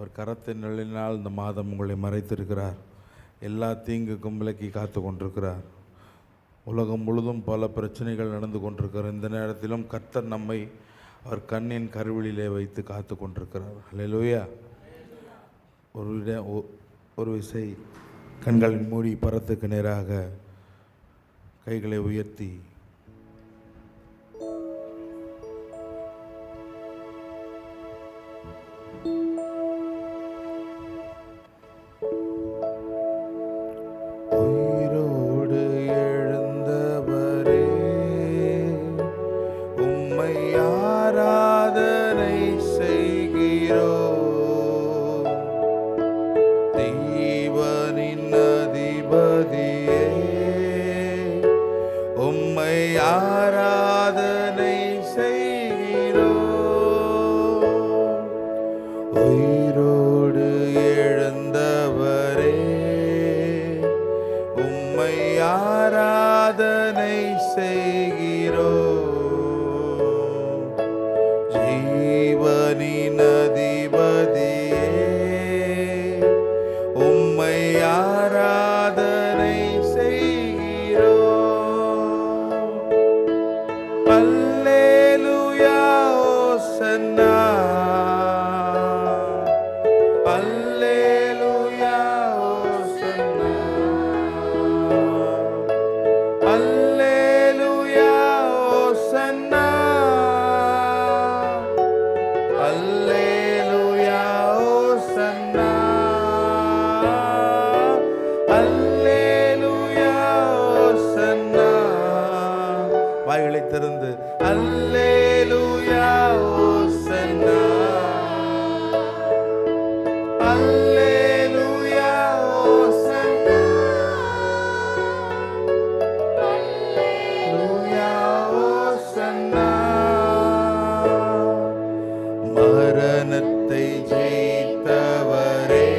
அவர் கரத்தின் நிழலினால் இந்த மாதம் உங்களை மறைத்திருக்கிறார். எல்லா தீங்குக்கும் விலக்கி காத்து கொண்டிருக்கிறார். உலகம் முழுதும் பல பிரச்சனைகள் நடந்து கொண்டிருக்கிற இந்த நேரத்திலும் கர்த்தர் நம்மை அவர் கண்ணின் கருவிலே வைத்து காத்து கொண்டிருக்கிறார். அல்லேலூயா. ஒரு விசை கண்களின் மூடி பரத்துக்கு நேராக கைகளை உயர்த்தி உயிரோடு எழுந்தவரே உம்மை ஆராதனை செய்கிறோம். தேவனின் அதிபதியே உம்மை ஆராதனை செய்கிறோம். உயிரோடு எழுந்தவரே உம்மை ஆராதனை செய்கிறோம். ஜீவனின் அதிபதியே உம்மை ஆராதனை செய்கிறோம். அல்லேலூயா ஓசன்னா அல்லேலூயா ஓசன்னா அல்லேலூயா ஓசன்னா அல்லேலூயா ஓசன்னா அல்லேலூயா ஓசன்னா. வாய்களை திறந்து அல்லேலூயா ஓசன்னா அல்லேலூயா ஓசன்னா அல்லேலூயா ஓசன்னா. மரணத்தை ஜெயித்தவரே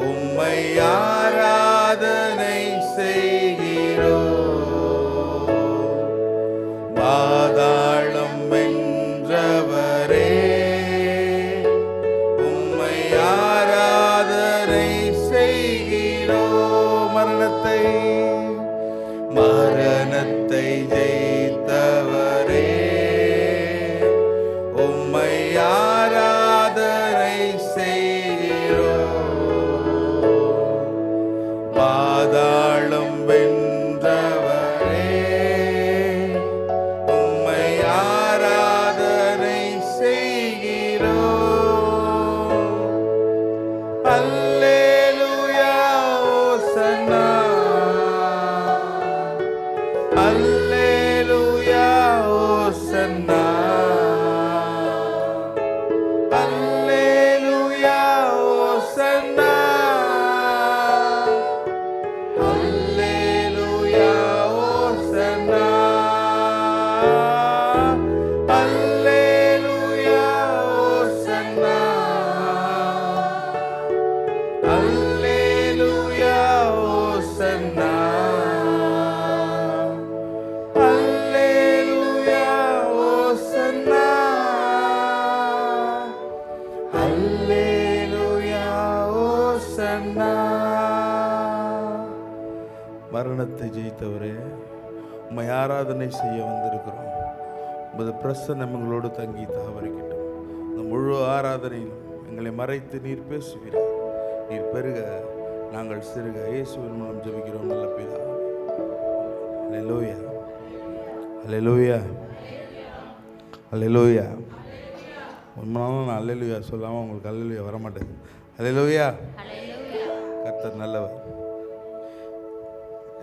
உம்மை ஆராதனை செய்கிறோம். பாதாளம் வென்றவரே உம்மை ஆராதனை செய்கிறோம். மரணத்தை ஜெயித்தவரே உம்மை ஆராதனை செய்கிறோம். பாதாளம் வென்றவரே உம்மை ஆராதனை செய்கிறோம். அல்லேலூயா ஓசன்னா அல்லேலூயா ஓசன்னா அல்லேலூயா ஓசன்னா அல்லேலூயா ஓசன்னா அல்லேலூயா ஓசன்னா அல்லேலூயா ஓசன்னா அல்லேலூயா ஓசன்னா அல்லேலூயா ஓசன்னா. மரணத்தை ஜெயித்தவரே உம்மை ஆராதனை செய்ய வந்திருக்கிறோம். உமது பிரசன்னம் எங்களோடு தங்கி தாவரிக்கட்டும். இந்த முழு ஆராதனையிலும் எங்களை மறைத்து நீர் பேசுவீர். நீர் பெருக நாங்கள் சிறுக. இயேசுவின் மூலம் ஜெபிக்கிறோம் நல்ல பிதாவே. அல்லேலூயா அல்லேலூயா அல்லேலூயா. உண்மையாலும் நான் அல்லேலூயா சொல்லாமல் உங்களுக்கு அல்லேலூயா வரமாட்டேங்குது. அல்லேலூயா. கர்த்தர் நல்லவர்.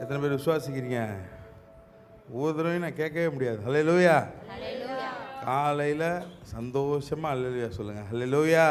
எத்தனை பேர் விசுவாசிக்கிறீங்க? ஒவ்வொரு தடவையும் நான் கேட்கவே முடியாது. அல்லேலூயா. காலையில் சந்தோஷமாக அல்லேலூயா சொல்லுங்கள். அல்லேலூயா.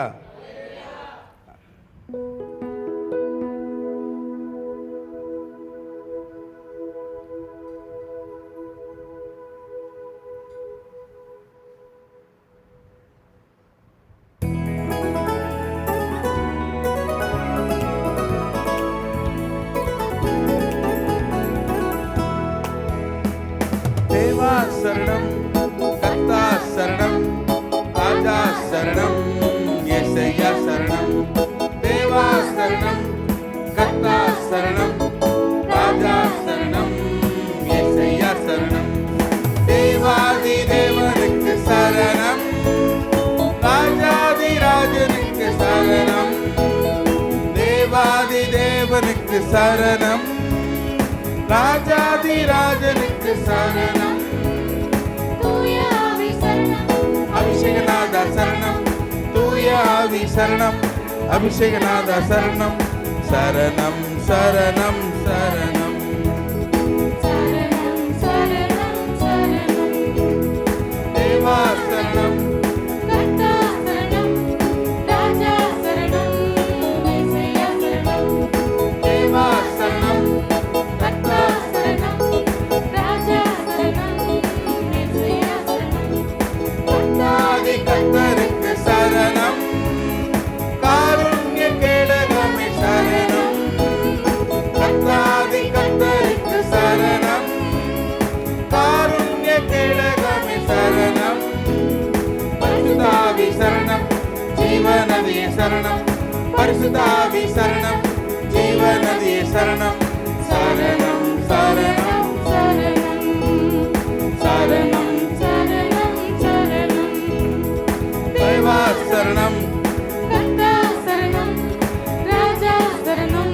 சரணம் கர்த்தா சரணம் ராஜா சரணம் சரணம், ராஜாதி ராஜனுக்கு சரணம், தூய ஆவி சரணம், அபிஷேகநாதா சரணம், தூய ஆவி சரணம், அபிஷேகநாதா சரணம், சரணம் சரணம் சரணம், சரணம் சரணம் சரணம், தேவா சரணம், கர்த்தா சரணம், ராஜா சரணம், இயேசுயா சரணம், தேவா சரணம், கர்த்தா சரணம், ராஜா சரணம், இயேசுயா சரணம், கர்த்தாதி கர்த்தருக்கு சரணம், காருண்ய கேடகமே சரணம், கர்த்தாதி கர்த்தருக்கு சரணம், காருண்ய கேடகமே சரணம், பரிசுத்தாவி சரணம், ஜீவநதியே சரணம், பரிசுத்தாவி சரணம், ஜீவநதியே சரணம், சரணம் சரணம் சரணம், சரணம் சரணம், தேவா சரணம், கர்த்தா சரணம், ராஜா சரணம்,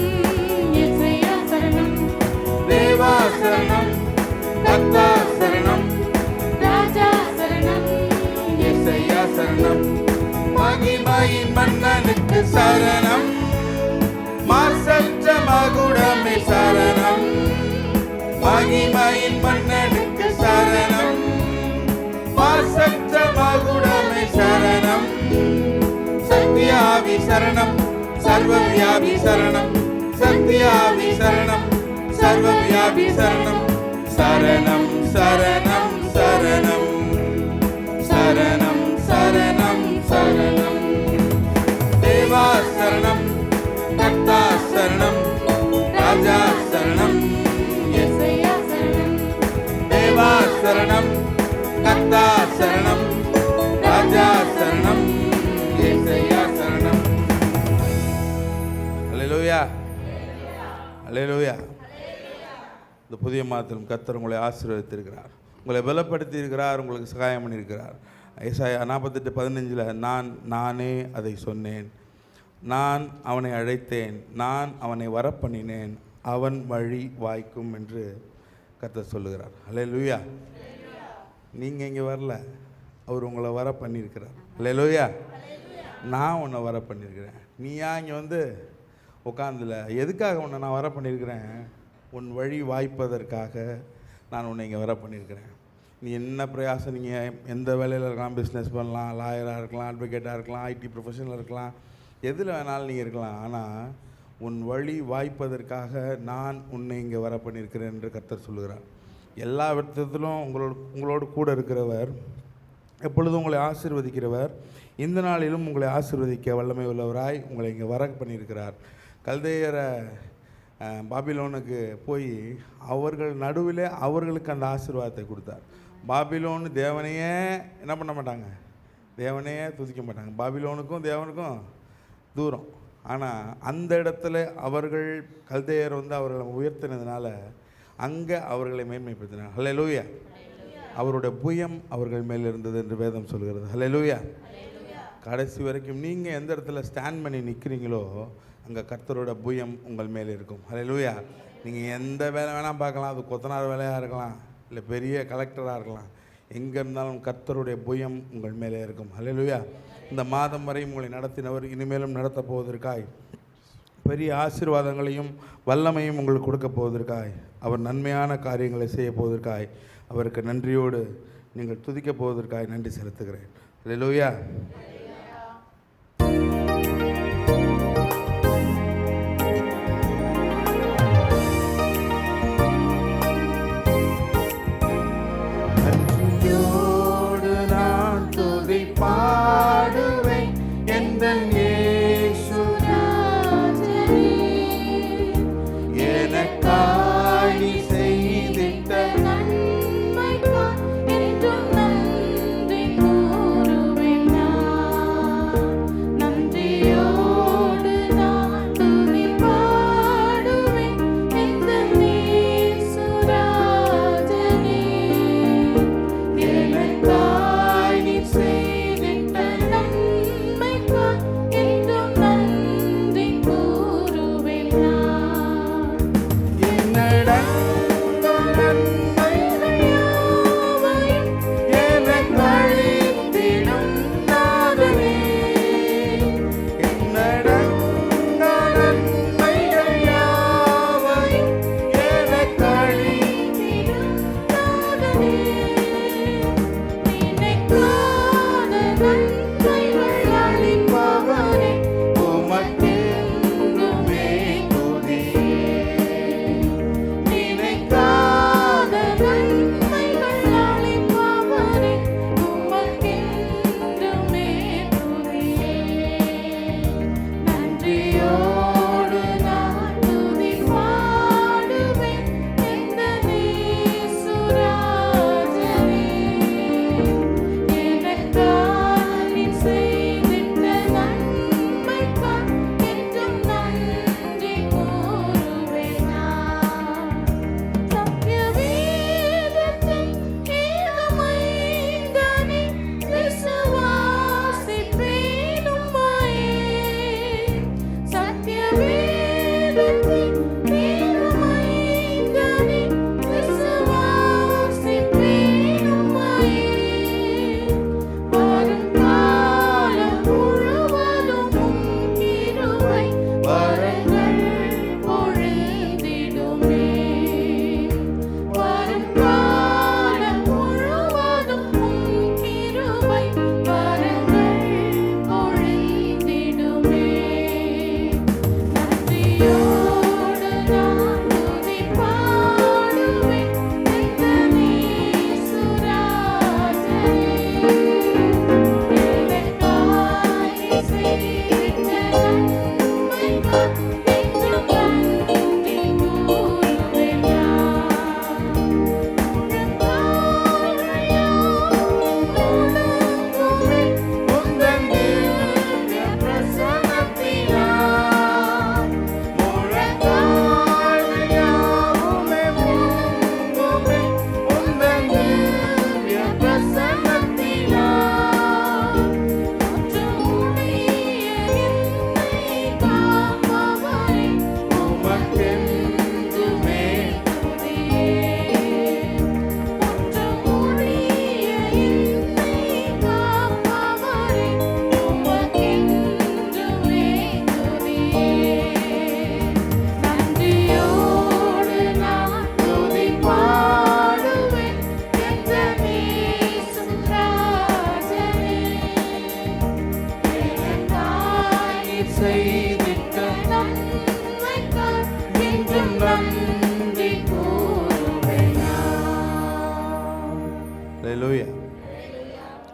இயேசுயா சரணம், தேவா சரணம், கர்த்தா சரணம், ராஜா சரணம், இயேசுயா சரணம், மகிமையின் மன்னனுக்கு சரணம், மாசற்ற மகுடமே சரணம், மகிமையின் மன்னனுக்கு சரணம், மாசற்ற மகுடமே சரணம், சத்யாவி சரணம், சர்வவியாபி சரணம், சத்யாவி சரணம், சர்வவியாபி சரணம், சரணம் சரணம் சரணம், சரணம் சரணம் சரணம், தேவா சரணம், கர்த்தா சரணம், ராஜா சரணம், இயேசுயா சரணம், தேவா சரணம், கர்த்தா சரணம், ராஜா சரணம், இயேசுயா சரணம். அல்லேலூயா, அல்லேலூயா. இந்த புதிய மாதத்திலும் கர்த்தர் உங்களை ஆசீர்வதித்திருக்கிறார், உங்களை பலப்படுத்தி இருக்கிறார், உங்களுக்கு சகாயம் பண்ணியிருக்கிறார். ஏசாயா 48:15 நானே அதை சொன்னேன், நான் அவனை அழைத்தேன், நான் அவனை வரப்பண்ணினேன், அவன் வழி வாய்க்கும் என்று கர்த்தர் சொல்லுகிறார். அல்லேலூயா. நீங்கள் இங்கே வரல, அவர் உங்களை வர பண்ணியிருக்கிறார். அல்லேலூயா. நான் உன்னை வர பண்ணியிருக்கிறேன். நீ ஏன் இங்கே வந்து உட்காந்துல? எதுக்காக உன்னை நான் வர பண்ணியிருக்கிறேன்? உன் வழி வாய்ப்பதற்காக நான் உன்னை இங்கே வர பண்ணியிருக்கிறேன். நீ என்ன பிரயாசம், நீங்கள் எந்த வேலையில் இருக்கலாம், பிஸ்னஸ் பண்ணலாம், லாயராக இருக்கலாம், அட்வொகேட்டாக இருக்கலாம், ஐடி ப்ரொஃபஷனில் இருக்கலாம், எதில் வேணாலும் நீங்கள் இருக்கலாம். ஆனால் உன் வழி வாய்ப்பதற்காக நான் உன்னை இங்கே வர பண்ணியிருக்கிறேன் என்று கர்த்தர் சொல்லுகிறார். எல்லா விதத்திலும் உங்களோடு கூட இருக்கிறவர், எப்பொழுதும் உங்களை ஆசீர்வதிக்கிறவர், இந்த நாளிலும் உங்களை ஆசீர்வதிக்க வல்லமை உள்ளவராய் உங்களை இங்கே வர பண்ணியிருக்கிறார். கல்தேயர பாபிலோனுக்கு போய் அவர்கள் நடுவில் அவர்களுக்கு அந்த ஆசீர்வாதத்தை கொடுத்தார். பாபிலோனு தேவனையே என்ன பண்ண மாட்டாங்க, தேவனையே துதிக்க மாட்டாங்க. பாபிலோனுக்கும் தேவனுக்கும் தூரம். ஆனால் அந்த இடத்துல அவர்கள் கல்தேயர் வந்து அவர்களை உயர்த்தினதுனால அங்கே அவர்களை மேன்மைப்படுத்தினார். ஹல்லேலூயா. அவருடைய புயம் அவர்கள் மேல் இருந்தது என்று வேதம் சொல்கிறது. ஹல்லேலூயா. கடைசி வரைக்கும் நீங்கள் எந்த இடத்துல ஸ்டாண்ட் பண்ணி நிற்கிறீங்களோ அங்கே கர்த்தரோட புயம் உங்கள் மேலே இருக்கும். ஹல்லேலூயா. நீங்கள் எந்த வேலை வேணால் பார்க்கலாம், அது கொத்தனார் வேலையாக இருக்கலாம், இல்லை பெரிய கலெக்டராக இருக்கலாம், எங்கே இருந்தாலும் கர்த்தருடைய புயம் உங்கள் மேலே இருக்கும். ஹல்லேலூயா. இந்த மாதம் வரை உங்களை நடத்தினவர் இனிமேலும் நடத்த போவதற்காய், பெரிய ஆசீர்வாதங்களையும் வல்லமையும் உங்களுக்கு கொடுக்க போவதற்காய், அவர் நன்மையான காரியங்களை செய்ய போவதற்காய், அவருக்கு நன்றியோடு நீங்கள் துதிக்க போவதற்காய் நன்றி செலுத்துகிறேன். ஹல்லேலூயா. நன்றியோடு நான் துதி பாடுவேன் எந்தன் இயேசு ராஜனே, எனக்காய் நீ செய்திட்ட நன்மைக்காய் என்றும் நன்றி கூறுவேன் நான்.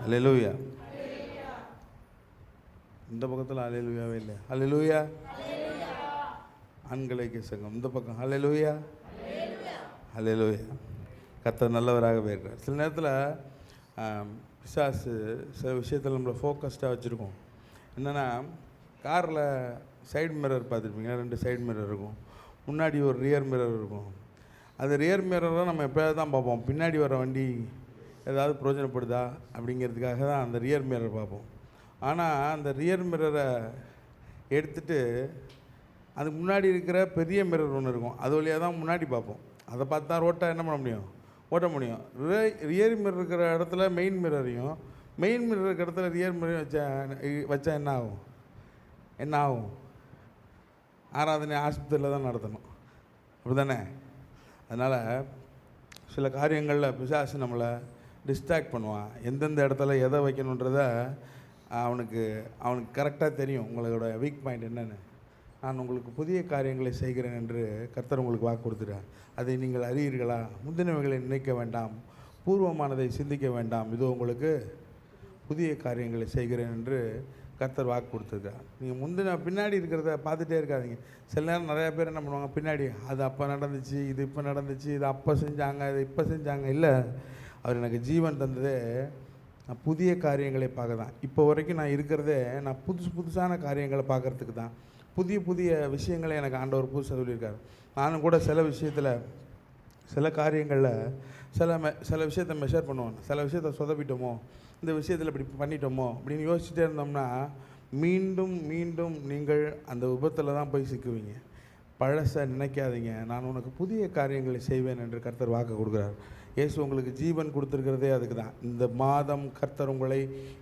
அல்லேலூயா. இந்த பக்கத்தில் அல்லேலூயாவே இல்லை. அல்லேலூயா. ஆண்களை சங்கம் இந்த பக்கம் அல்லேலூயா. அல்லேலூயா. கர்த்தர் நல்லவராகவே இருக்கிறார். சில நேரத்தில் பிசாசு சில விஷயத்தில் நம்மளை ஃபோக்கஸ்டாக வச்சுருக்கோம். என்னென்னா, காரில் சைடு மிரர் பார்த்துருப்பீங்க, 2 சைடு மிரர் இருக்கும், முன்னாடி ஒரு ரியர் மிரர் இருக்கும். அது ரியர் மிரரை நம்ம எப்போயாவது தான் பார்ப்போம். பின்னாடி வர வண்டி ஏதாவது பிரயோஜனப்படுதா அப்படிங்கிறதுக்காக தான் அந்த ரியர் மிரர் பார்ப்போம். ஆனால் அந்த ரியர் மிரரை எடுத்துகிட்டு அதுக்கு முன்னாடி இருக்கிற பெரிய மிரர் ஒன்று இருக்கும், அது வழியாக தான் முன்னாடி பார்ப்போம். அதை பார்த்து தான் ரோட்டை என்ன பண்ண முடியும், ஓட்ட முடியும். ரியர் மிரர் இருக்கிற இடத்துல மெயின் மிரரையும், மெயின் மிரர் இருக்கிற இடத்துல ரியர் மிரரையும் வச்சா என்ன ஆகும்? ஆராதனை ஆஸ்பத்திரியில் தான் நடத்தணும், அப்படி தானே? அதனால் சில காரியங்களில் பிசாசு நம்மளை டிஸ்ட்ராக்ட் பண்ணுவான். எந்தெந்த இடத்துல எதை வைக்கணுன்றத அவனுக்கு கரெக்டாக தெரியும். உங்களோட வீக் பாயிண்ட் என்னென்னு. நான் உங்களுக்கு புதிய காரியங்களை செய்கிறேன் என்று கர்த்தர் உங்களுக்கு வாக்கு கொடுத்துட்டார். அதை நீங்கள் அறியீர்களா? முந்தினவைகளை நினைக்க வேண்டாம், பூர்வமானதை சிந்திக்க வேண்டாம், இதோ உங்களுக்கு புதிய காரியங்களை செய்கிறேன் என்று கர்த்தர் வாக்கு கொடுத்துருக்கார். நீங்கள் பின்னாடி இருக்கிறத பார்த்துட்டே இருக்காதீங்க. சில நேரம் நிறையா பேர் என்ன பண்ணுவாங்க, பின்னாடி அது அப்போ நடந்துச்சு, இது இப்போ நடந்துச்சு, இது அப்போ செஞ்சாங்க, இது இப்போ செஞ்சாங்க. இல்லை, அவர் எனக்கு ஜீவன் தந்ததே நான் புதிய காரியங்களை பார்க்க தான். இப்போ வரைக்கும் நான் இருக்கிறதே நான் புதுசான காரியங்களை பார்க்குறதுக்கு தான். புதிய விஷயங்களை எனக்கு ஆண்டவர் புதுசாக சொல்லியிருக்காரு. நானும் கூட சில விஷயத்தில், சில காரியங்களில் சில விஷயத்தை மெஷர் பண்ணுவோம். சில விஷயத்தை சொதப்பிட்டோமோ, இந்த விஷயத்தில் இப்படி பண்ணிட்டோமோ அப்படின்னு யோசிச்சுட்டே இருந்தோம்னா மீண்டும் மீண்டும் நீங்கள் அந்த விபத்தில் தான் போய் சிக்குவீங்க. பழசை நினைக்காதீங்க, நான் உனக்கு புதிய காரியங்களை செய்வேன் என்று கர்த்தர் வாக்கு கொடுக்குறார். இயேசு உங்களுக்கு ஜீவன் கொடுத்துருக்கிறதே அதுக்கு தான். இந்த மாதம் கர்த்தர் உங்களை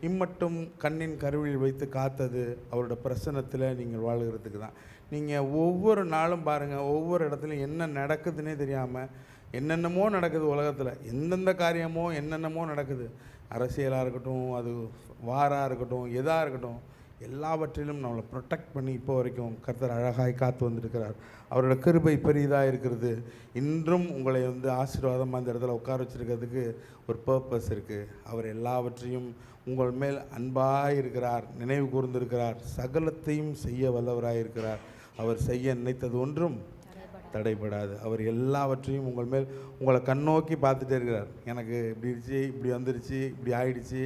இம்மட்டும் கண்ணின் கருவியில் வைத்து காத்தது அவரோட பிரசன்னத்தில் நீங்கள் வாழ்கிறதுக்கு தான். நீங்கள் ஒவ்வொரு நாளும் பாருங்கள், ஒவ்வொரு இடத்துலையும் என்ன நடக்குதுன்னே தெரியாமல் என்னென்னமோ நடக்குது உலகத்தில். எந்தெந்த காரியமோ என்னென்னமோ நடக்குது. அரசியலாக இருக்கட்டும், அது வாராக இருக்கட்டும், எதாக இருக்கட்டும், எல்லாவற்றிலும் நம்மளை ப்ரொடெக்ட் பண்ணி இப்போ வரைக்கும் கர்த்தர் அழகாய் காத்து வந்திருக்கிறார். அவரோட கிருபை பெரிதாக இருக்கிறது. இன்றும் உங்களை ஆசீர்வாதமாக அந்த இடத்துல உட்கார வச்சுருக்கிறதுக்கு ஒரு பர்பஸ் இருக்குது. அவர் எல்லாவற்றையும் உங்கள் மேல் அன்பாக இருக்கிறார், நினைவு கூர்ந்திருக்கிறார், சகலத்தையும் செய்ய வல்லவராக இருக்கிறார். அவர் செய்ய நினைத்தது ஒன்றும் தடைபடாது. அவர் எல்லாவற்றையும் உங்களை கண்ணோக்கி பார்த்துட்டே இருக்கிறார். எனக்கு இப்படி இருந்துச்சு, இப்படி வந்துருச்சு, இப்படி ஆயிடுச்சு,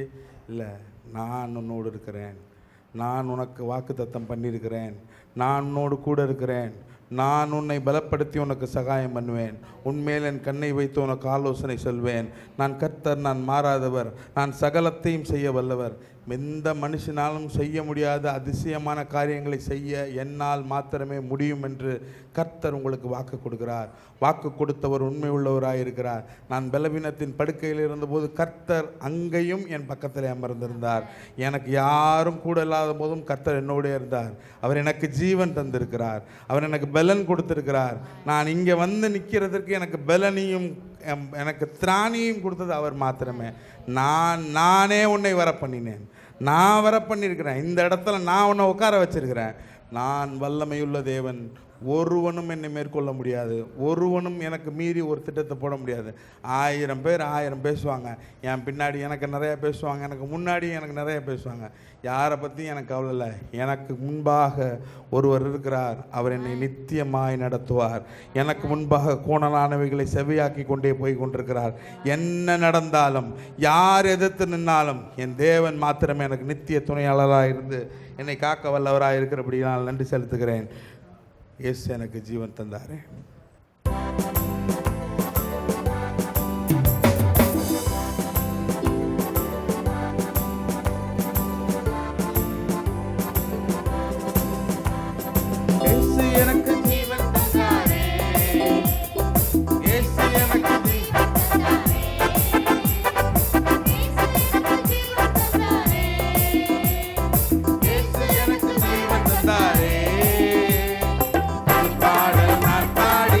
இல்லை, நான் உன்னோடு இருக்கிறேன், நான் உனக்கு வாக்குத்தத்தம் பண்ணியிருக்கிறேன், நான் உன்னோடு கூட இருக்கிறேன், நான் உன்னை பலப்படுத்தி உனக்கு சகாயம் பண்ணுவேன், உன்மேல் என் கண்ணை வைத்து உனக்கு ஆலோசனை சொல்வேன், நான் கர்த்தர், நான் மாறாதவர், நான் சகலத்தையும் செய்ய வல்லவர், எந்த மனுஷனாலும் செய்ய முடியாத அதிசயமான காரியங்களை செய்ய என்னால் மாத்திரமே முடியும் என்று கர்த்தர் உங்களுக்கு வாக்கு கொடுக்கிறார். வாக்கு கொடுத்தவர் உண்மை உள்ளவராக இருக்கிறார். நான் பலவீனத்தின் படுக்கையில் இருந்தபோது கர்த்தர் அங்கேயும் என் பக்கத்தில் அமர்ந்திருந்தார். எனக்கு யாரும் கூட இல்லாத போதும் கர்த்தர் என்னோட இருந்தார். அவர் எனக்கு ஜீவன் தந்திருக்கிறார். அவர் எனக்கு பலன் கொடுத்திருக்கிறார். நான் இங்கே வந்து நிற்கிறதுக்கு எனக்கு பலனையும் எனக்கு திராணியும் கொடுத்தது அவர் மாத்திரமே. நானே உன்னை வர பண்ணினேன், நான் வர பண்ணியிருக்கிறேன், இந்த இடத்துல நான் உன்னை உட்கார வச்சிருக்கிறேன். நான் வல்லமையுள்ள தேவன். ஒருவனும் என்னை மேற்கொள்ள முடியாது. ஒருவனும் எனக்கு மீறி ஒரு திட்டத்தை போட முடியாது. 1000 பேர் 1000 பேசுவாங்க. என் பின்னாடி எனக்கு நிறைய பேசுவாங்க, எனக்கு முன்னாடி எனக்கு நிறைய பேசுவாங்க. யாரை பற்றி எனக்கு கவலை இல்லை. எனக்கு முன்பாக ஒருவர் இருக்கிறார். அவர் என்னை நித்தியமாய் நடத்துவார். எனக்கு முன்பாக கோணலானவைகளை செவியாக்கி கொண்டே போய் கொண்டிருக்கிறார். என்ன நடந்தாலும், யார் எதிர்த்து நின்னாலும், என் தேவன் மாத்திரமே எனக்கு நித்திய துணையாளராக இருந்து என்னை காக்க வல்லவராக இருக்கிறபடி நான் நன்றி செலுத்துகிறேன். இயேசு எனக்கு ஜீவன் தந்தாரே. இயேசு எனக்கு ஜீவன் தந்தாரே. இயேசு எனக்கு ஜீவன் தந்தாரே. இயேசு எனக்கு ஜீவன் தந்தாரே. பாடல் நான் பாடி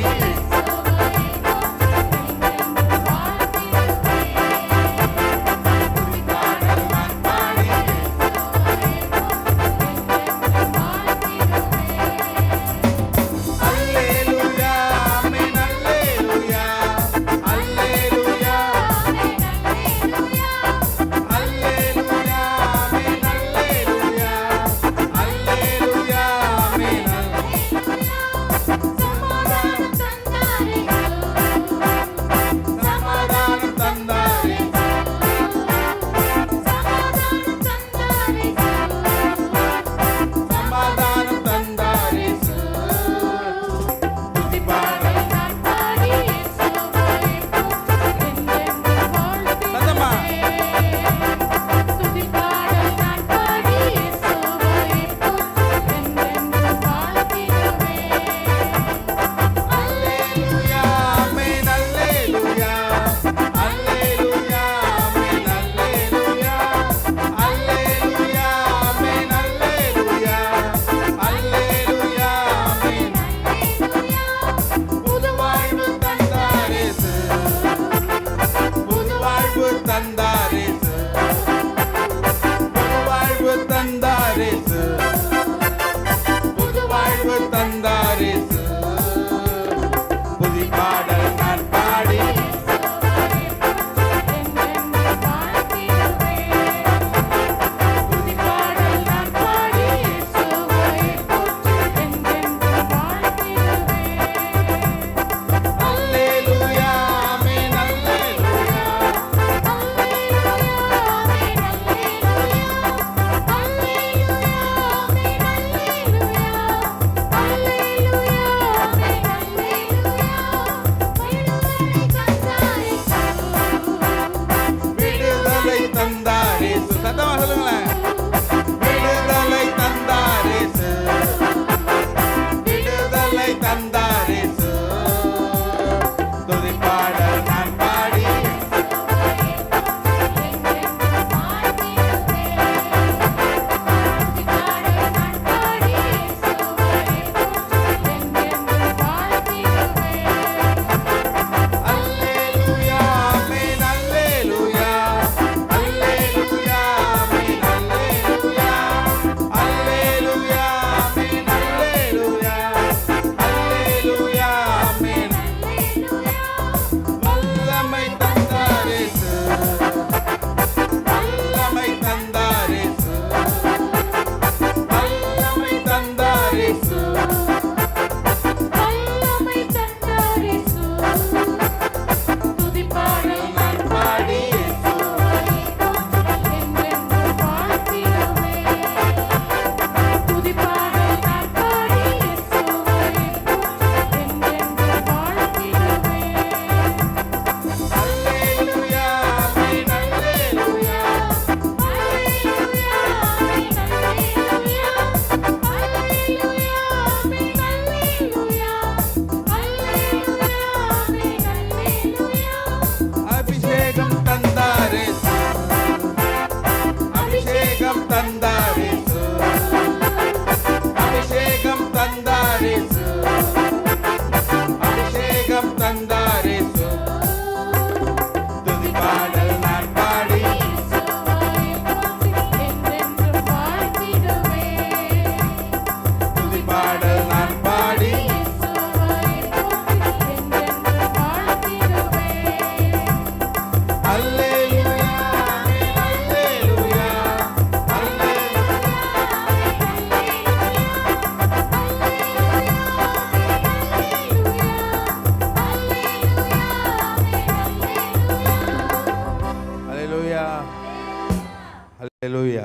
அல்லேலூயா.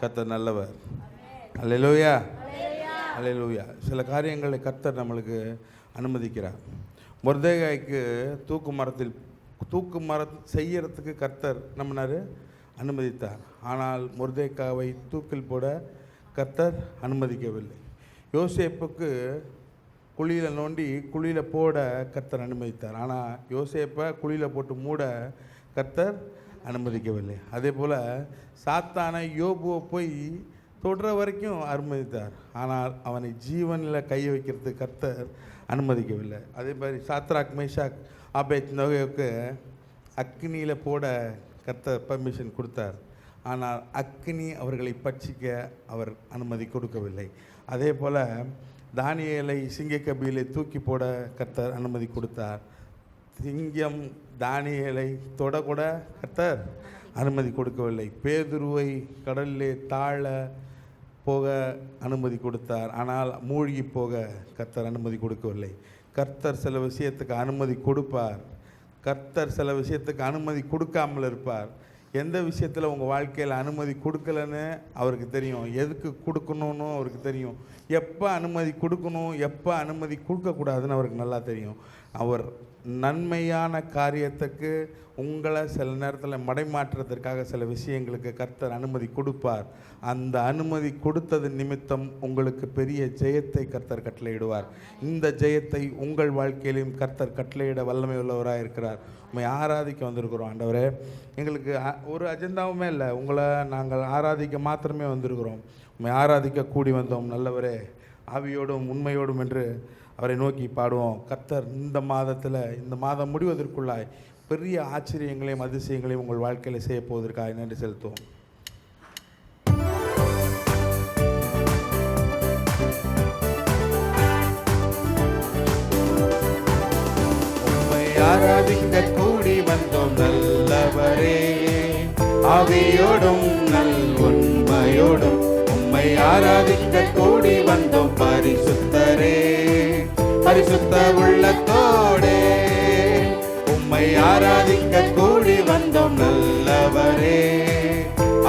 கர்த்தர் நல்லவர். அல்லேலூயா. அல்லேலூயா. சில காரியங்களை கர்த்தர் நம்மளுக்கு அனுமதிக்கிறார். மொர்தெகாய்க்கு தூக்கு மரம் செய்யறதுக்கு கர்த்தர் நம்மனார் அனுமதித்தார். ஆனால் மொர்தெகாவை தூக்கில் போட கர்த்தர் அனுமதிக்கவில்லை. யோசேப்புக்கு குழியில் நோண்டி குழியில் போட கர்த்தர் அனுமதித்தார். ஆனால் யோசேப்பை குழியில் போட்டு மூட கர்த்தர் அனுமதிக்கவில்லை. அதே போல் சாத்தானை யோபுவை போய் தொடுற வரைக்கும் அனுமதித்தார். ஆனால் அவனை ஜீவனில் கை வைக்கிறதுக்கு கர்த்தர் அனுமதிக்கவில்லை. அதே மாதிரி சாத்ராக் மேஷாக் ஆபேத்நேகோவுக்கு அக்னியில் போட கர்த்தர் பர்மிஷன் கொடுத்தார். ஆனால் அக்னி அவர்களை பட்சிக்க அவர் அனுமதி கொடுக்கவில்லை. அதே போல் தானியேலை சிங்கக்கபியிலே தூக்கி போட கர்த்தர் அனுமதி கொடுத்தார். சிங்கம் தானியேலை தொடக்கூட கர்த்தர் அனுமதி கொடுக்கவில்லை. பேதுருவை கடலிலே தாழ போக அனுமதி கொடுத்தார். ஆனால் மூழ்கி போக கர்த்தர் அனுமதி கொடுக்கவில்லை. கர்த்தர் சில விஷயத்துக்கு அனுமதி கொடுப்பார். கர்த்தர் சில விஷயத்துக்கு அனுமதி கொடுக்காமல் இருப்பார். எந்த விஷயத்தில் உங்கள் வாழ்க்கையில் அனுமதி கொடுக்கலன்னு அவருக்கு தெரியும். எதுக்கு கொடுக்கணும்னு அவருக்கு தெரியும். எப்போ அனுமதி கொடுக்கணும், எப்போ அனுமதி கொடுக்கக்கூடாதுன்னு அவருக்கு நல்லா தெரியும். அவர் நன்மையான காரியத்துக்கு உங்களை சில நேரத்தில் மடைமாற்றத்திற்காக சில விஷயங்களுக்கு கர்த்தர் அனுமதி கொடுப்பார். அந்த அனுமதி கொடுத்தது நிமித்தம் உங்களுக்கு பெரிய ஜெயத்தை கர்த்தர் கட்டளையிடுவார். இந்த ஜெயத்தை உங்கள் வாழ்க்கையிலும் கர்த்தர் கட்டளையிட வல்லமை உள்ளவராக இருக்கிறார். உண்மை ஆராதிக்க வந்திருக்கிறோம். ஆண்டவரே, எங்களுக்கு ஒரு அஜெண்டாவுமே இல்லை. உங்களை நாங்கள் ஆராதிக்க மாத்திரமே வந்திருக்கிறோம். உண்மை ஆராதிக்க கூடி வந்தோம். நல்லவரே, ஆவியோடும் உண்மையோடும் என்று அவரை நோக்கி பாடுவோம். கர்த்தர் இந்த மாதம் முடிவதற்குள்ளாய் பெரிய ஆச்சரியங்களையும் அதிசயங்களையும் உங்கள் வாழ்க்கையில் செய்ய போவதற்காக நன்றி செலுத்துவோம். உம்மை ஆராதிக்க கூடி வந்தோம் நல்லவரே, ஆவியோடும் நல் உண்மையோடும். உம்மை ஆராதிக்க கூடி வந்தோம் பரிசுத்தரே, பரிசுத்த உள்ளத்தோடே. உம்மை ஆராதிக்க கூடி வந்தோம் நல்லவரே,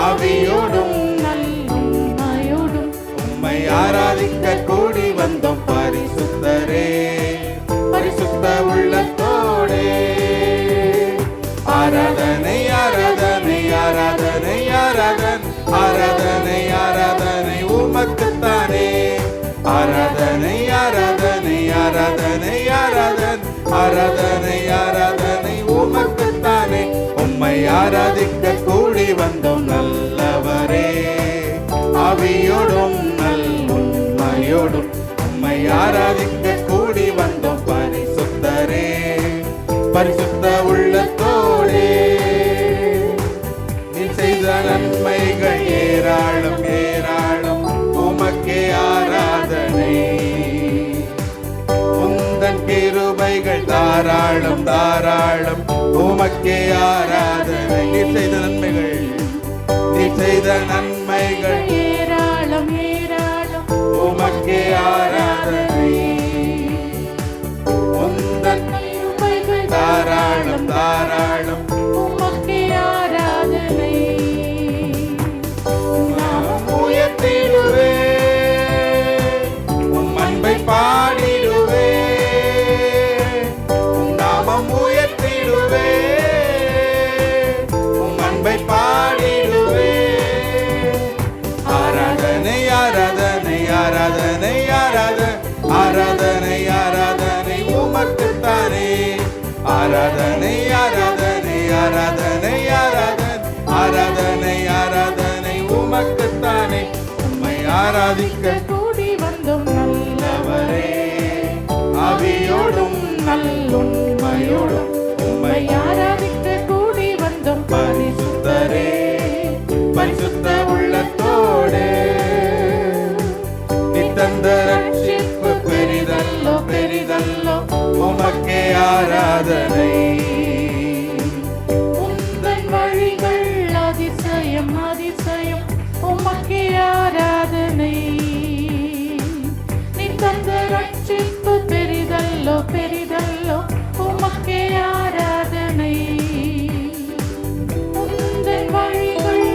ஆவியோடும் உண்மையோடும். உம்மை ஆராதிக்க கூடி வந்தோம் பரிசுத்தரே, பரிசுத்த உள்ளத்தோடே. ஆராதனை ஆராதனை ஆராதனை ஆராதனை ஆராதனை ஆராதனை உமக்குத்தானே. ஆராதனை ஆராதனை ஆராதனை ஆராதனை ஆராதனை ஆராதனை உமக்குத்தானே. உம்மை ஆராதிக்க கூடி வந்தோம் நல்லவரே, ஆவியோடும் நல் உண்மையோடும். உம்மை ஆராதிக்க கூடி வந்தோம் பரிசுத்தரே, பரிசுத்த உள்ளத்தோடே. நீ செய்த நன்மைகள் ஏராளம் ஏராளம், உமக்கே ஆராதனை. உந்தன் கிருபைகள் தாராளம் தாராளம், உமக்கே ஆராதனை. நீ செய்த நன்மைகள் ஏராளம் ஏராளம், உமக்கே ஆராதனை. உந்தன் கிருபைகள் தாராளம் தாராளம், உமக்கே ஆராதனை. நாமம் உயர்த்திடுவே, உம் அன்பை பாடிடுவே. உம் நாமம் உயர்த்திடுவே, உம் அன்பை பாடிடுவே. ஆராதனை ஆராதனை ஆராதனை ஆராதனை ஆராதனை ஆராதனை உமக்குத்தானே. ஆராதனை ஆராதனை ஆராதனை ஆராதனை ஆராதனை ஆராதனை உமக்குத்தானே. உம்மை ஆராதிக்க கூடி வந்தோம் நல்லவரே, ஆவியோடும் நல் உண்மையோடும். உம்மை ஆராதிக்க கூடி வந்தோம் பரிசுத்தரே, பரிசுத்த உள்ளத்தோடே. நீ தந்த ரட்சிப்பு பெரிதல்லோ பெரிதல்லோ, உமக்கே ஆராதனை. உந்தன் வழிகள் அதிசயம் அதிசயம், உமக்கே ஆராதனை. நீ தந்த ரட்சிப்பு பெரிதல்லோ பெரிதல்லோ, உமக்கே ஆராதனை. உந்தன் வழிகள்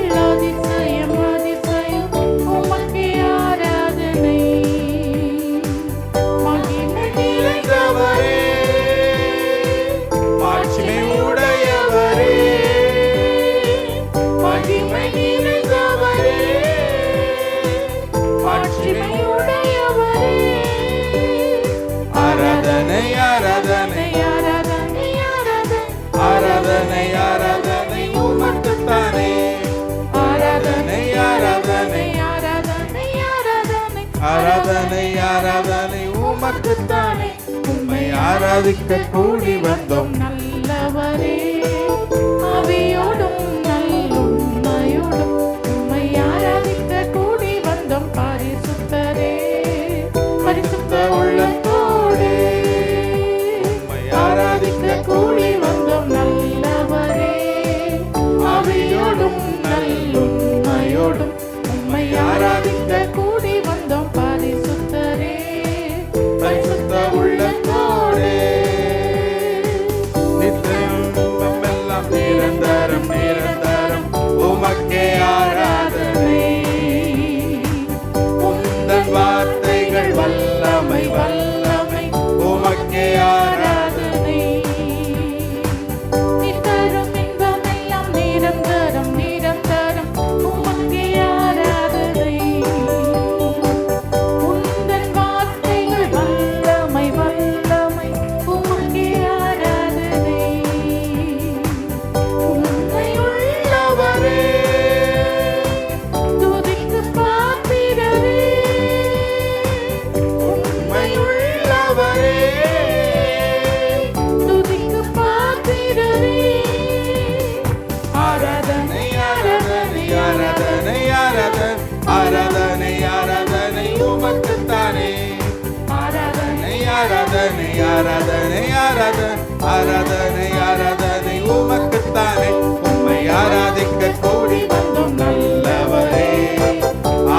மகிமை நிறைந்தவரே, மாட்சிமையுடையவரே. ஆராதனை ஆராதனை ஆராதனை ஆராதனை ஆராதனை ஆராதனை உமக்குத்தானே. ஆராதனை ஆராதனை ஆராதனை ஆராதனை ஆராதனை ஆராதனை உமக்குத்தானே. உம்மை ஆராதிக்க கூடி வந்தோம். நல்லவரே, ஆவியோடும் நல்லுண்மையோடும் உம்மை ஆராதிக்க கூடி வந்தோம். பரிசுத்தரே, பரிசுத்த உள்ளத்தோடே உம்மை ஆராதிக்க கூடி வந்தோம். நல்லவரே, ஆவியோடும் நல்லுண்மையோடும் உம்மை ஆராதிக்க கூடி வந்தோம். பரிசுத்தரே, பரிசுத்த உள்ளத்தோடே நித்தியம் எல்லாம் நிரந்தரம் நிரந்தரம் உமக்கே ஆராதனை. உந்தன் வார்த்தைகள் வல்லமை வல்லமை உமக்கே ஆராதனை. நித்தரும் இன்பமெல்லாம் நிரந்தரம் நிரந்தரம் உமக்கே ஆராதனை. உந்தன் வார்த்தைகள் வல்லமை வல்லமை உமக்கே ஆராதனை. உண்மையுள்ளவரே, துதிக்கு பாத்திரரே, உண்மையுள்ளவரே, துதிக்கு பாத்திரரே. ஆராதனை ஆராதனை ஆராதனை ஆராதனை ஆராதனை ஆராதனை உமக்குத்தானே. ஆராதனை ஆராதனை ஆராதனை ஆராதனை ஆராதனை ஆராதனை உமக்குத்தானே. உம்மை ஆராதிக்க கூடி வந்தோம். நல்லவரே,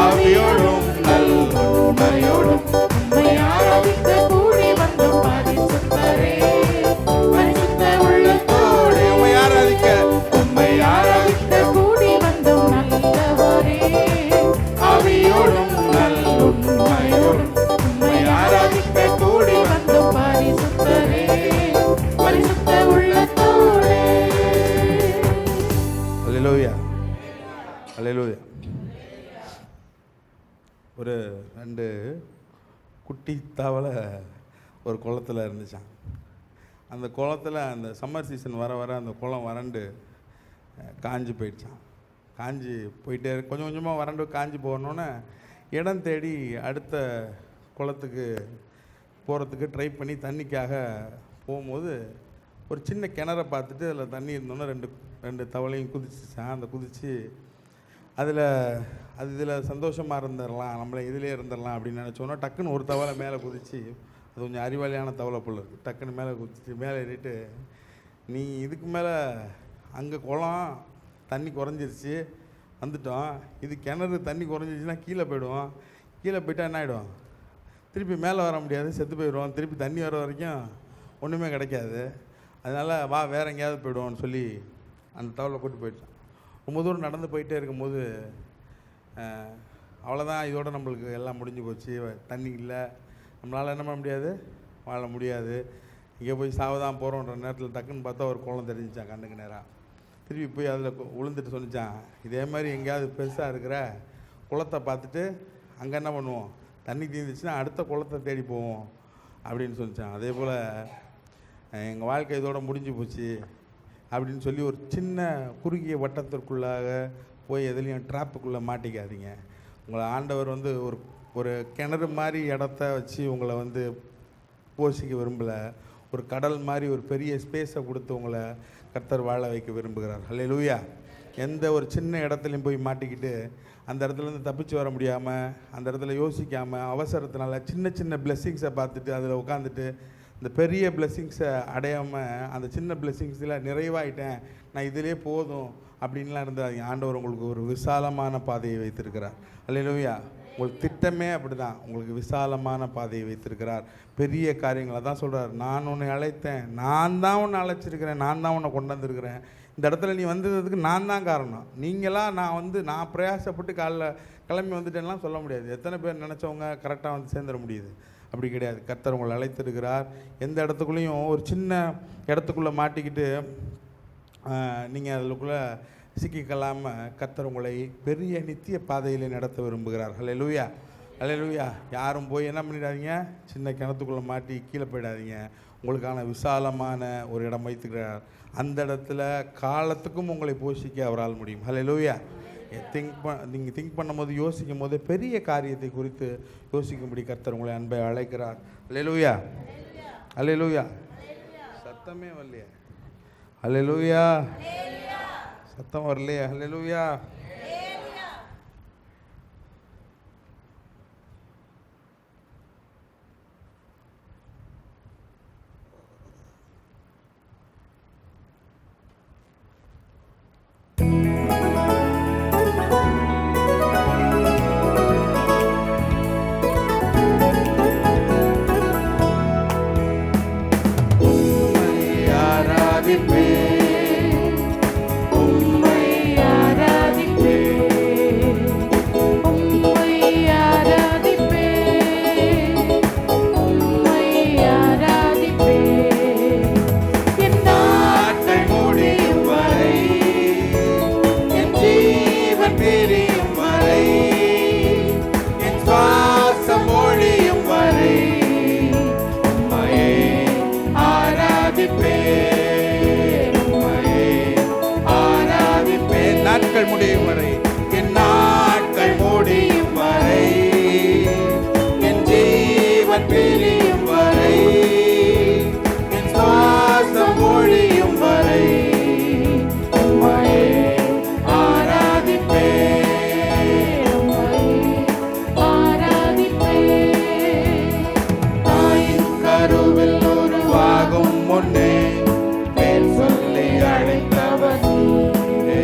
ஆவியோடும் நல்லுண்மையோடும் உம்மை ஆராதிக்க கூடி வந்தோம். பரிசுத்தரே, பரிசுத்த உள்ளத்தோடே உம்மை ஆராதிக்க உம்மை ஆராதிக்க கூடி வந்தோம். நல்லவரே, ஆவியோடும் நல்லுண்மையோடும் உம்மை ஆராதிக்க கூடி வந்தோம். பரிசுத்தரே, பரிசுத்த உள்ளத்தோடே. அல்லேலூயா அல்லேலூயா. ஒரு 2 குட்டி தவளை ஒரு குளத்தில் இருந்துச்சான். அந்த குளத்தில் அந்த சம்மர் சீசன் வர வர அந்த குளம் வறண்டு காஞ்சி போயிடுச்சான். காஞ்சி போயிட்டே கொஞ்சம் கொஞ்சமாக வறண்டு காஞ்சி போகணுன்னு இடம் தேடி அடுத்த குளத்துக்கு போகிறதுக்கு ட்ரை பண்ணி தண்ணிக்காக போகும்போது ஒரு சின்ன கிணறை பார்த்துட்டு அதில் தண்ணி இருந்தோன்னே ரெண்டு தவளையும் குதிச்சிச்சான். அந்த குதித்து இதில் சந்தோஷமாக இருந்துடலாம், நம்மளை இதிலே இருந்துடலாம் அப்படின்னு நினச்சோன்னா டக்குன்னு ஒரு தவளை மேலே குதித்து, அது கொஞ்சம் அறிவாளியான தவளை போல இருக்குது, டக்குன்னு மேலே குதிச்சு மேலே ஏறிட்டு, நீ இதுக்கு மேலே அங்கே குளம் தண்ணி குறைஞ்சிருச்சு வந்துட்டோம், இது கிணறு தண்ணி குறைஞ்சிருச்சுன்னா கீழே போய்டுவோம், கீழே போயிட்டா என்ன ஆகிடும், திருப்பி மேலே வர முடியாது, செத்து போயிடுவோம், திருப்பி தண்ணி வர வரைக்கும் ஒன்றுமே கிடைக்காது, அதனால் வா வேறு எங்கேயாவது போய்டுவோன்னு சொல்லி அந்த தவளை கூட்டி போயிட்டான். ரொம்ப தூரம் நடந்து போயிட்டே இருக்கும்போது அவ்வளோதான், இதோட நம்மளுக்கு எல்லாம் முடிஞ்சு போச்சு, தண்ணி இல்லை, நம்மளால் என்ன பண்ண முடியாது, வாழ முடியாது, இங்கே போய் சாவதான் போகிறோன்ற நேரத்தில் டக்குன்னு பார்த்தா ஒரு குளம் தெரிஞ்சிச்சான் கண்ணுக்கு நேராக. திருப்பி போய் அதில் விழுந்துட்டு சொன்னிச்சான், இதே மாதிரி எங்கேயாவது பெருசாக இருக்கிற குளத்தை பார்த்துட்டு அங்கே என்ன பண்ணுவோம், தண்ணி தீர்ந்துச்சுன்னா அடுத்த குளத்தை தேடி போவோம் அப்படின்னு சொல்லிச்சான். அதே போல் எங்கள் வாழ்க்கை இதோட முடிஞ்சு போச்சு அப்படின்னு சொல்லி ஒரு சின்ன குறுகிய வட்டத்திற்குள்ளாக போய் எதுலேயும் ட்ராப்புக்குள்ளே மாட்டிக்காதீங்க. உங்களை ஆண்டவர் ஒரு கிணறு மாதிரி இடத்த வச்சு உங்களை போஷிக்க விரும்பலை, ஒரு கடல் மாதிரி ஒரு பெரிய ஸ்பேஸை கொடுத்து உங்களை கர்த்தர் வாழ வைக்க விரும்புகிறார். அல்லேலூயா. எந்த ஒரு சின்ன இடத்துலையும் போய் மாட்டிக்கிட்டு அந்த இடத்துலேருந்து தப்பிச்சு வர முடியாமல், அந்த இடத்துல யோசிக்காமல், அவசரத்தினால சின்ன சின்ன பிளெஸ்ஸிங்ஸை பார்த்துட்டு அதில் உட்காந்துட்டு இந்த பெரிய பிளெஸ்ஸிங்ஸை அடையாமல் அந்த சின்ன பிளெஸ்ஸிங்ஸில் நிறைவாயிட்டேன், நான் இதிலே போதும் அப்படின்லாம் இருந்தால் ஆண்டவர் உங்களுக்கு ஒரு விசாலமான பாதையை வைத்திருக்கிறார். அல்லேலூயா. உங்களுக்கு திட்டமே அப்படி தான், உங்களுக்கு விசாலமான பாதையை வைத்திருக்கிறார். பெரிய காரியங்களை தான் சொல்கிறார், நான் உன்னை அழைத்தேன், நான் தான் உன்னை அழைச்சிருக்கிறேன், நான் தான் உன்னை கொண்டு வந்திருக்கிறேன், இந்த இடத்துல நீ வந்ததுக்கு நான் தான் காரணம், நீங்களாம் நான் பிரயாசப்பட்டு கிளம்பி வந்துட்டேன்லாம் சொல்ல முடியாது. எத்தனை பேர் நினச்சவங்க கரெக்டாக சேர்ந்துட முடியுது? அப்படி கிடையாது. கர்த்தர் உங்களை அழைத்திருக்கிறார். எந்த இடத்துக்குள்ளேயும் ஒரு சின்ன இடத்துக்குள்ளே மாட்டிக்கிட்டு நீங்கள் அதுக்குள்ளே சிக்கிக்கொள்ளாமல் கர்த்தர் உங்களை பெரிய நித்திய பாதையிலே நடத்த விரும்புகிறார். ஹல்லேலூயா, ஹல்லேலூயா. யாரும் போய் என்ன பண்ணிடாதீங்க, சின்ன கிணத்துக்குள்ளே மாட்டி கீழே போயிடாதீங்க. உங்களுக்கான விசாலமான ஒரு இடம் வைத்துக்கிறார். அந்த இடத்துல காலத்துக்கும் உங்களை போஷிக்க அவரால் முடியும். ஹல்லேலூயா. நீங்கள் திங்க் பண்ணும்போது, யோசிக்கும் போது பெரிய காரியத்தை குறித்து யோசிக்கும்படி கர்த்தர் உங்களை அன்பை அழைக்கிறார். ஹல்லேலூயா, ஹல்லேலூயா. சத்தமே வரலையே, ஹல்லேலூயா. சத்தம் வரலையே, ஹல்லேலூயா. முடியும் வரை, என் நாட்கள் முடியும் வரை, என் ஜீவன் பிரியும் வரை, என் சுவாசம் ஒழியும் வரை உம்மையே ஆராதிப்பேன், உம்மையே ஆராதிப்பேன். தாயின் கருவில் உருவாகும் முன்னே பேர் சொல்லி அழைத்தவர் நீரே.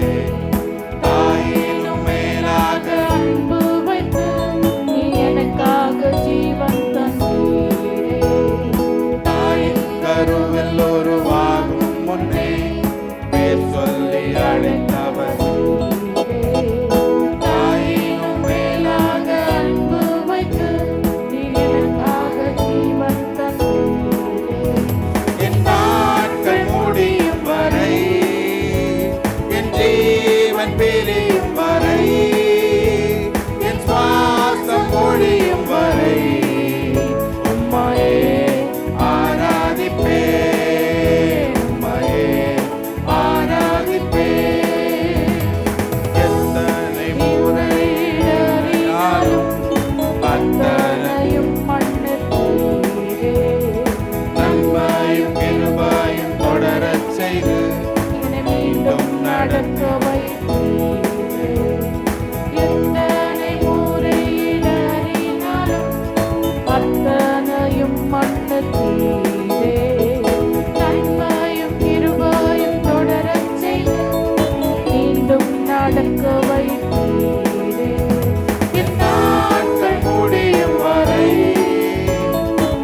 பிரியும் வரை, என் சுவாசம் ஒழியும் வரை உம்மையே ஆராதிப்பேன், உம்மையே ஆராதிப்பேன். எத்தனை முறை இடறினாலும் அத்தனையும் மன்னித்தீரே. நன்மையும் கிருபையும் தொடரச் செய்து மீண்டும் நடக்க வைத்தீரே. எத்தனை முறை இடறினாலும் அத்தனையும் மன்னித்தீரே. நன்மையும் கிருபையும் தொடரச் செய்து மீண்டும் நடக்க வைத்தீரே. என் நாட்கள் முடியும் வரை,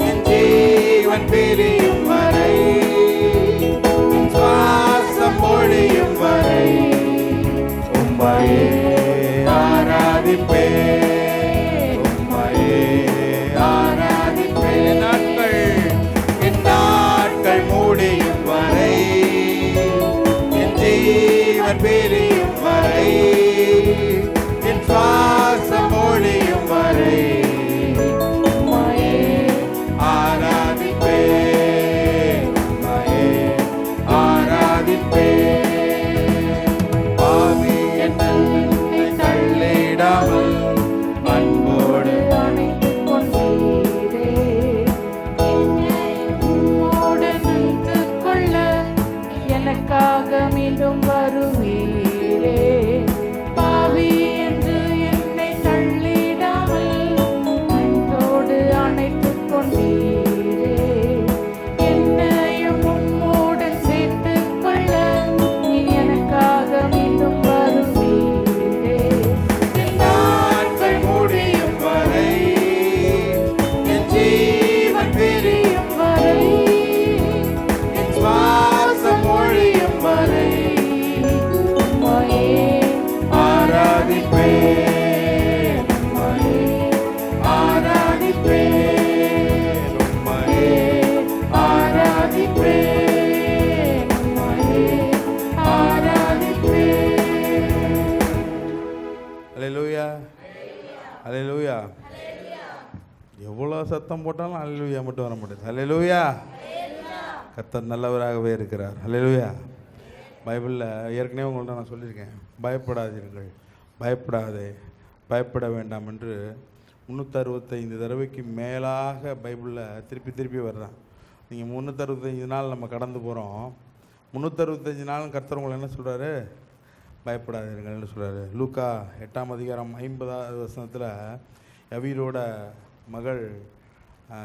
என் ஜீவன் பிரியும் வரை, என் சுவாசம் ஒழியும் வரை உம்மையே ஆராதிப்பேன், உம்மையே ஆராதிப்பேன். என் நாட்கள் முடியும் வரை, என் ஜீவன் பிரியும் வரை, என் சுவாசம் ஒழியும் வரை உம்மையே ஆராதிப்பேன், உம்மையே ஆராதிப்பேன். பாவி என்னை அல்லேலூயா, அல்லேலூயா. எவ்வளோ சத்தம் போட்டாலும் அல்லேலூயா மட்டும் வர மாட்டேங்குது. அல்லேலூயா. கர்த்தர் நல்லவராகவே இருக்கிறார். அல்லேலூயா. பைபிளில் ஏற்கனவே உங்கள்கிட்ட நான் சொல்லியிருக்கேன், பயப்படாதீர்கள், பயப்படாதே, பயப்பட வேண்டாம் என்று 365 தடவைக்கு மேலாக பைபிளில் திருப்பி திருப்பி வருதான். நீங்கள் 365 நாள் நம்ம கடந்து போகிறோம். 365 நாளும் கர்த்தர் உங்களை என்ன சொல்கிறாரு? பயப்படாதீர்கள்னு சொல்கிறாரு. லூக்கா 8ஆம் அதிகாரம் 50வது வசனத்தில் யவீரோட மகள்,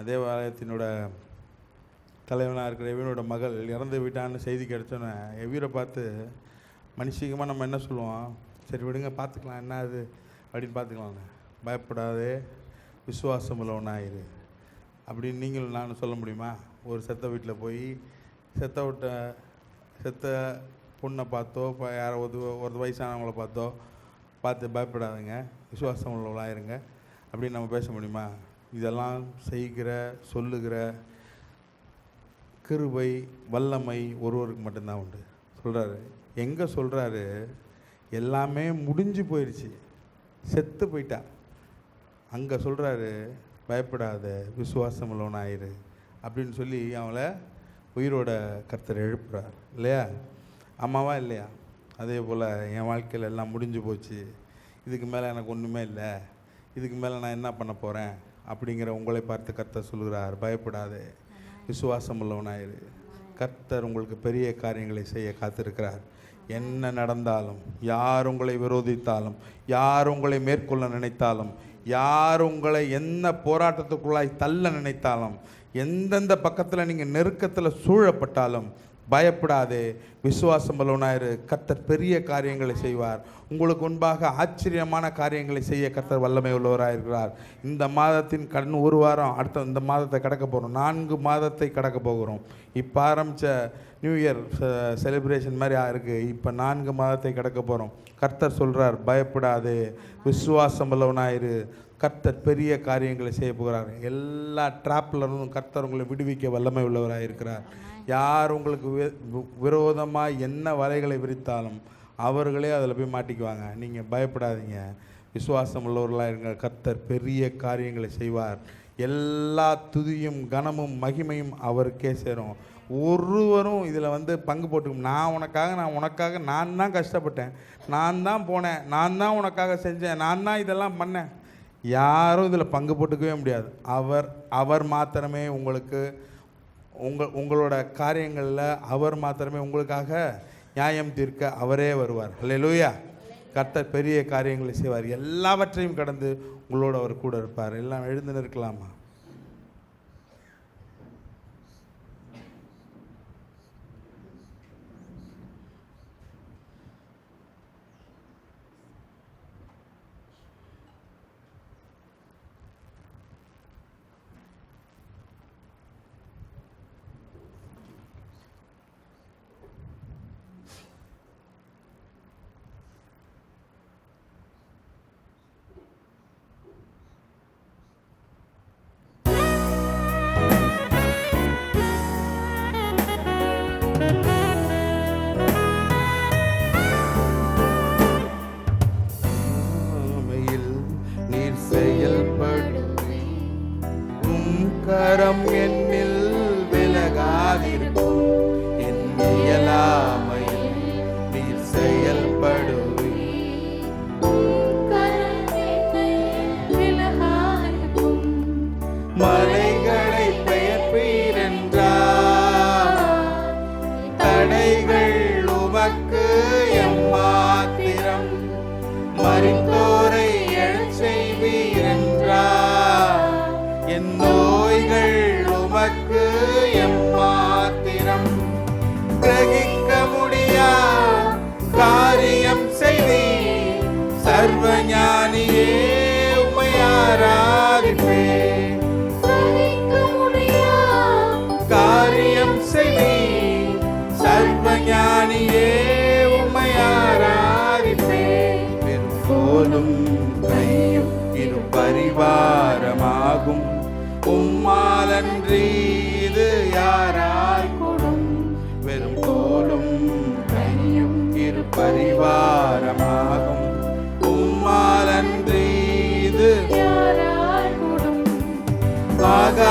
தேவாலயத்தினோட தலைவனாக இருக்கிற எவீரோட மகள் இறந்து விட்டான்னு செய்தி கிடைச்சோன்னே எவீரை பார்த்து மனுஷிகமாக நம்ம என்ன சொல்லுவோம்? சரி விடுங்க, பார்த்துக்கலாம், என்ன அது அப்படின்னு பார்த்துக்கலாங்க. பயப்படாதே, விசுவாசம் உள்ளவனாயிரு அப்படின்னு நீங்களும் நானும் சொல்ல முடியுமா? ஒரு செத்த வீட்டில் போய் செத்த பொண்ணை பார்த்தோ, யாரோ ஒரு வயசானவங்கள பார்த்து பயப்படாதுங்க, விசுவாசம் உள்ளவளாயிருங்க அப்படின்னு நம்ம பேச முடியுமா? இதெல்லாம் செய்கிற சொல்லுகிற கிருபை வல்லமை ஒருவருக்கு மட்டும்தான் உண்டு. சொல்கிறாரு, எங்கே சொல்கிறாரு? எல்லாமே முடிஞ்சு போயிடுச்சு, செத்து போயிட்டா, அங்கே சொல்கிறாரு பயப்படாத, விசுவாசம் உள்ளவனாயிரு அப்படின்னு சொல்லி அவளை உயிரோட கர்த்தர் எழுப்புறார். இல்லையா? ஆமாவா இல்லையா? அதே போல் என் வாழ்க்கையில் எல்லாம் முடிஞ்சு போச்சு, இதுக்கு மேலே எனக்கு ஒன்றுமே இல்லை, இதுக்கு மேலே நான் என்ன பண்ண போகிறேன் அப்படிங்கிற உங்களை பார்த்து கர்த்தர் சொல்கிறார், பயப்படாதே, விசுவாசம் உள்ளவனாயிரு. கர்த்தர் உங்களுக்கு பெரிய காரியங்களை செய்ய காத்திருக்கிறார். என்ன நடந்தாலும், யார் உங்களை விரோதித்தாலும், யார் உங்களை மேற்கொள்ள நினைத்தாலும், யார் உங்களை என்ன போராட்டத்துக்குள்ளாய் தள்ள நினைத்தாலும், எந்தெந்த பக்கத்தில் நீங்கள் நெருக்கத்தில் சூழப்பட்டாலும் பயப்படாதே, விசுவாசம் உள்ளவனாயிரு. கர்த்தர் பெரிய காரியங்களை செய்வார். உங்களுக்கு முன்பாக ஆச்சரியமான காரியங்களை செய்ய கர்த்தர் வல்லமை உள்ளவராக இருக்கிறார். இந்த மாதத்தின் ஒரு வாரம், அடுத்த இந்த மாதத்தை கடக்க போகிறோம், 4 மாதத்தை கடக்க போகிறோம். இப்போ ஆரம்பித்த நியூ இயர் செலிப்ரேஷன் மாதிரி இருக்குது. இப்போ 4 மாதத்தை கடக்க போகிறோம். கர்த்தர் சொல்கிறார், பயப்படாதே, விசுவாசம் உள்ளவனாயிரு. கர்த்தர் பெரிய காரியங்களை செய்ய போகிறார். எல்லா ட்ராப்லருந்தும் கர்த்தர் உங்களை விடுவிக்க வல்லமை உள்ளவராக இருக்கிறார். யார் உங்களுக்கு விரோதமாக என்ன வலைகளை விரித்தாலும் அவர்களே அதில் போய் மாட்டிக்குவாங்க. நீங்கள் பயப்படாதீங்க, விசுவாசம் உள்ளவர்களாக இருங்க. கர்த்தர் பெரிய காரியங்களை செய்வார். எல்லா துதியும் கனமும் மகிமையும் அவருக்கே சேரும். ஒருவரும் இதில் பங்கு போட்டு நான் உனக்காக நான் தான் கஷ்டப்பட்டேன், நான் தான் போனேன், நான் தான் உனக்காக செஞ்சேன், நான் தான் இதெல்லாம் பண்ணேன், யாரும் இதில் பங்கு போட்டுக்கவே முடியாது. அவர் மாத்திரமே உங்களுக்கு உங்களோட காரியங்களில் அவர் மாத்திரமே உங்களுக்காக நியாயம் தீர்க்க அவரே வருவார். அல்லேலூயா. கர்த்தர் பெரிய காரியங்களை செய்வார். எல்லாவற்றையும் கடந்து உங்களோட அவர் கூட இருப்பார். எல்லாம் எழுந்து நிற்கலாமா? கரம் என்னில் விலகாதிருக்கும், என் இயலாமையில் நீர் செயல்படுவி. மலைகளை பெயர்ப்பீர் என்றார், தடைகள் உமக்கு எம்மாத்திரம், மரித்தோரை எழச் செய்வீர் என்றார், என் நோய்கள் உமக்கு எம்மாத்திரம், கிரகிக்க முடியா காரியம் செய்வீர், சர்வஞானியே உம்மை ஆராதிப்பேன். காரியம் செய்வீர், சர்வஞானியே உம்மை ஆராதிப்பேன். பெரும்போலும் கையும் இரு பரிவாரமாகும், உம்மாலன்றி இது யாரால் கூடும். வெறும் தோலும் கையும் இரு பரிவாரமாகும், உம்மால்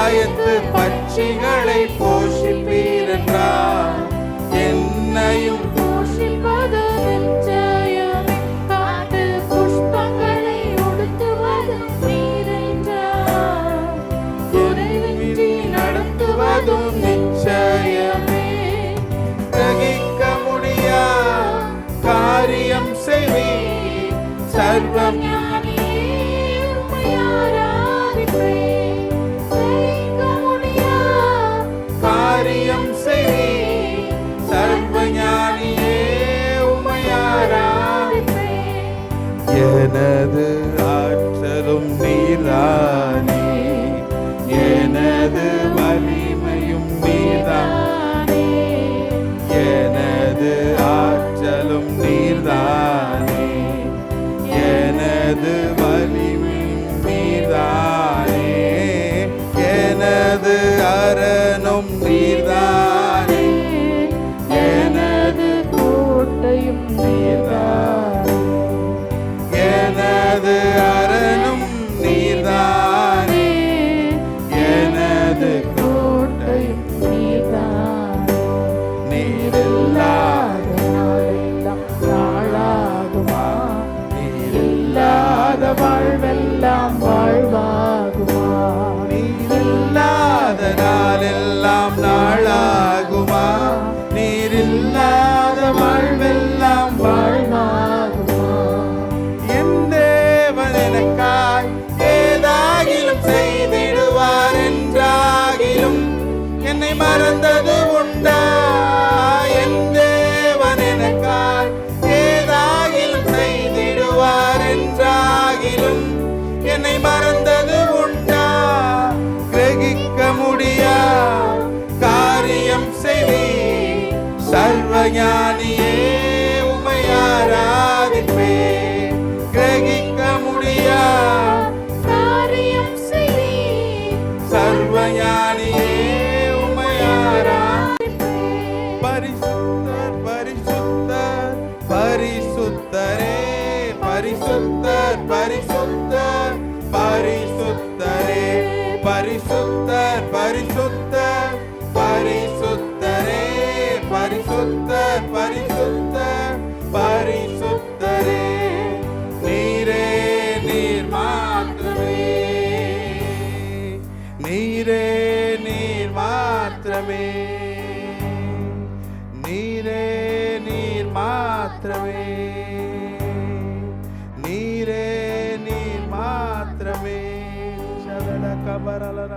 ஆகாயத்து பட்சிகளை போஷிப்பீர் என்றார். என்னையும் போஷிப்பது நிச்சயமே, காட்டு புஷ்பங்களை உடுத்துவதும் நீர் என்றார். குறைவின்றி நடத்துவதும் நிச்சயமே, கிரகிக்க முடியா காரியம் செய்வீர். சர்வம் ஞானியே உம்மை ஆராதிப்பேன். கிரகிக்க முடியா காரியம் செய்வீர். சர்வஞானியே உம்மை ஆராதிப்பேன். எனது ஆற்றலும் நீர்தானே, எனது வலிமையும் நீர்தானே, எனது ஆற்றலும் நீர்தானே, எனது வலிமையும் நீர்தானே, எனது அரணும் நீர்தானே, எனது கோட்டையும் நீர்தானே, எனது அரணும் நீர்தானே, எனது கோட்டையும் நீர்தானே. நீரில்லாத நாளெல்லாம் நாளாகுமா, நீரில்லாத வாழ்வெல்லாம் வாழ்வாகுமா. நீரில்லாத நாளெல்லாம் நாளாகுமா, நீரில்லாத வாழ்வெல்லாம் வாழ்வாகுமா. என் தேவன் எனக்காய் ஏதாகிலும் செய்திடுவார் என்றாகிலும் என்னை மறந்தது உண்டா? என் தேவன் எனக்காய் ஏதாகிலும் செய்திடுவார் என்றாகிலும் என்னை மறந்தது உண்டா? கிரகிக்க முடியா காரியம் செய்வீர். சர்வஞானியே உம்மை ஆராதிப்பேன். கிரகிக்க முடியா காரியம் செய்வீர். சர்வஞானியே உம்மை ஆராதிப்பேன். பரிசுத்தர் பரிசுத்தர் பரிசுத்தரே, பரிசுத்தர் பரிசுத்தர் பரிசுத்தரே, பரிசுத்தர் பரிசுத்தர் பரிசுத்தரே, பரிசுத்தர் பரிசுத்தர் பரிசுத்தரே. நீரே நீர் மாத்திரமே, நீரே நீர் மாத்திரமே, நீரே நீர் மாத்திரமே, நீரே நீர் மாத்திரமே. சரட கபரலர